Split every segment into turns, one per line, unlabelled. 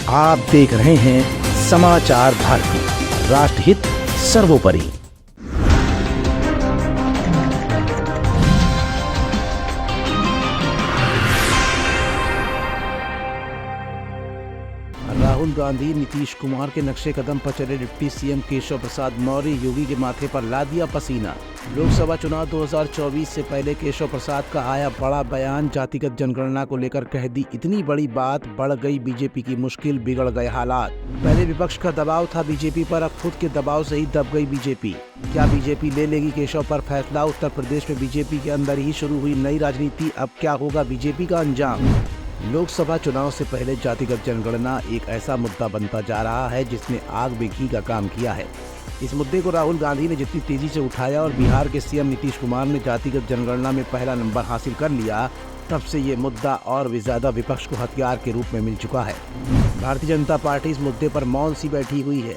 आप देख रहे हैं समाचार भारती, राष्ट्रहित सर्वोपरि। राहुल गांधी नीतीश कुमार के नक्शे कदम पर चले डिप्टी सीएम केशव प्रसाद मौर्य योगी के माथे पर ला दिया पसीना। लोकसभा चुनाव 2024 से पहले केशव प्रसाद का आया बड़ा बयान, जातिगत जनगणना को लेकर कह दी इतनी बड़ी बात, बढ़ गई बीजेपी की मुश्किल, बिगड़ गए हालात। पहले विपक्ष का दबाव था बीजेपी पर, अब खुद के दबाव से ही दब गई बीजेपी। क्या बीजेपी ले लेगी केशव पर फैसला? उत्तर प्रदेश में बीजेपी के अंदर ही शुरू हुई नई राजनीति, अब क्या होगा बीजेपी का अंजाम? लोकसभा चुनाव से पहले जातिगत जनगणना एक ऐसा मुद्दा बनता जा रहा है जिसने आग में घी का काम किया है। इस मुद्दे को राहुल गांधी ने जितनी तेजी से उठाया और बिहार के सीएम नीतीश कुमार ने जातिगत जनगणना में पहला नंबर हासिल कर लिया, तब से ये मुद्दा और भी ज्यादा विपक्ष को हथियार के रूप में मिल चुका है। भारतीय जनता पार्टी इस मुद्दे पर मौन सी बैठी हुई है।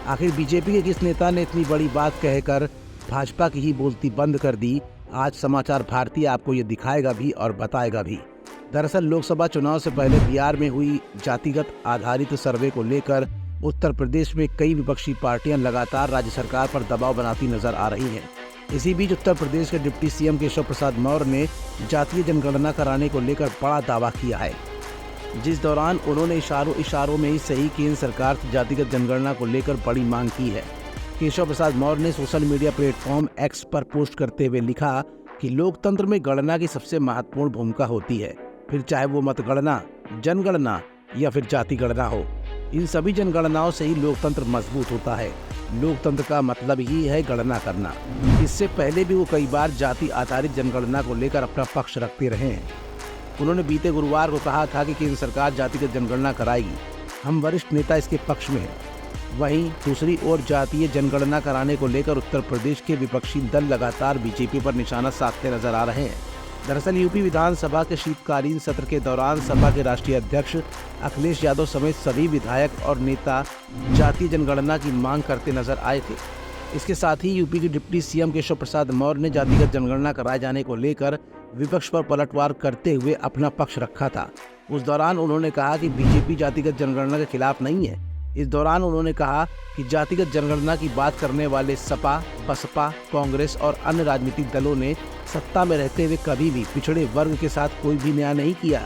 आखिर बीजेपी के किस नेता ने इतनी बड़ी बात कहकर भाजपा की ही बोलती बंद कर दी? आज समाचार भारती आपको ये दिखाएगा भी और बताएगा भी। दरअसल लोकसभा चुनाव से पहले बिहार में हुई जातिगत आधारित सर्वे को लेकर उत्तर प्रदेश में कई विपक्षी पार्टियां लगातार राज्य सरकार पर दबाव बनाती नजर आ रही हैं। इसी बीच उत्तर प्रदेश के डिप्टी सीएम केशव प्रसाद मौर्य ने जातीय जनगणना कराने को लेकर बड़ा दावा किया है, जिस दौरान उन्होंने इशारों में ही सही केंद्र सरकार से जातिगत जनगणना को लेकर बड़ी मांग की है। केशव प्रसाद मौर्य ने सोशल मीडिया प्लेटफॉर्म एक्स पर पोस्ट करते हुए लिखा कि लोकतंत्र में गणना की सबसे महत्वपूर्ण भूमिका होती है, फिर चाहे वो मतगणना, जनगणना या फिर जाति गणना हो। इन सभी जनगणनाओं से ही लोकतंत्र मजबूत होता है। लोकतंत्र का मतलब ही है गणना करना। इससे पहले भी वो कई बार जाति आधारित जनगणना को लेकर अपना पक्ष रखते रहे हैं। उन्होंने बीते गुरुवार को कहा था कि केंद्र सरकार जातिगत जनगणना कराएगी, हम वरिष्ठ नेता इसके पक्ष में हैं। वहीं दूसरी ओर जातीय जनगणना कराने को लेकर उत्तर प्रदेश के विपक्षी दल लगातार बीजेपी पर निशाना साधते नजर आ रहे हैं। दरअसल यूपी विधानसभा के शीतकालीन सत्र के दौरान सपा के राष्ट्रीय अध्यक्ष अखिलेश यादव समेत सभी विधायक और नेता जातीय जनगणना की मांग करते नजर आए थे। इसके साथ ही यूपी के डिप्टी सीएम केशव प्रसाद मौर्य ने जातिगत जनगणना कराए जाने को लेकर विपक्ष पर पलटवार करते हुए अपना पक्ष रखा था। उस दौरान उन्होंने कहा कि बीजेपी जातिगत जनगणना के खिलाफ नहीं है। इस दौरान उन्होंने कहा कि जातिगत जनगणना की बात करने वाले सपा, बसपा, कांग्रेस और अन्य राजनीतिक दलों ने सत्ता में रहते हुए कभी भी पिछड़े वर्ग के साथ कोई भी न्याय नहीं किया।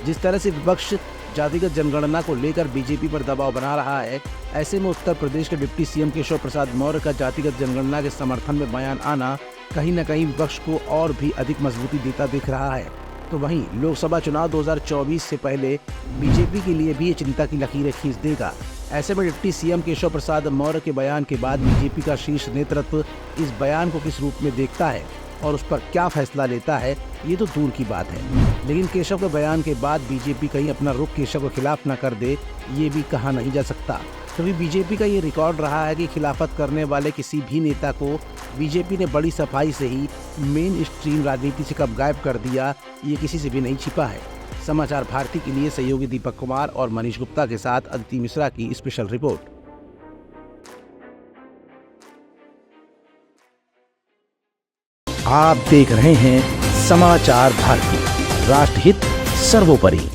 जिस तरह से विपक्ष जातिगत जनगणना को लेकर बीजेपी पर दबाव बना रहा है, ऐसे में उत्तर प्रदेश के डिप्टी सीएम केशव प्रसाद मौर्य का जातिगत जनगणना के समर्थन में बयान आना कहीं न कहीं विपक्ष को और भी अधिक मजबूती देता दिख रहा है। तो वहीं लोकसभा चुनाव 2024 से पहले बीजेपी के लिए भी ये चिंता की लकीरें खींच देगा। ऐसे में डिप्टी सीएम केशव प्रसाद मौर्य के बयान के बाद बीजेपी का शीर्ष नेतृत्व इस बयान को किस रूप में देखता है और उस पर क्या फैसला लेता है, ये तो दूर की बात है। लेकिन केशव के बयान के बाद बीजेपी कहीं अपना रुख केशव के खिलाफ न कर दे, ये भी कहा नहीं जा सकता, क्योंकि बीजेपी का ये रिकॉर्ड रहा है कि खिलाफत करने वाले किसी भी नेता को बीजेपी ने बड़ी सफाई से ही मेन स्ट्रीम राजनीति से कब गायब कर दिया, ये किसी से भी नहीं छिपा है। समाचार भारती के लिए सहयोगी दीपक कुमार और मनीष गुप्ता के साथ अदिति मिश्रा की स्पेशल रिपोर्ट। आप देख रहे हैं समाचार भारती, राष्ट्रहित सर्वोपरि।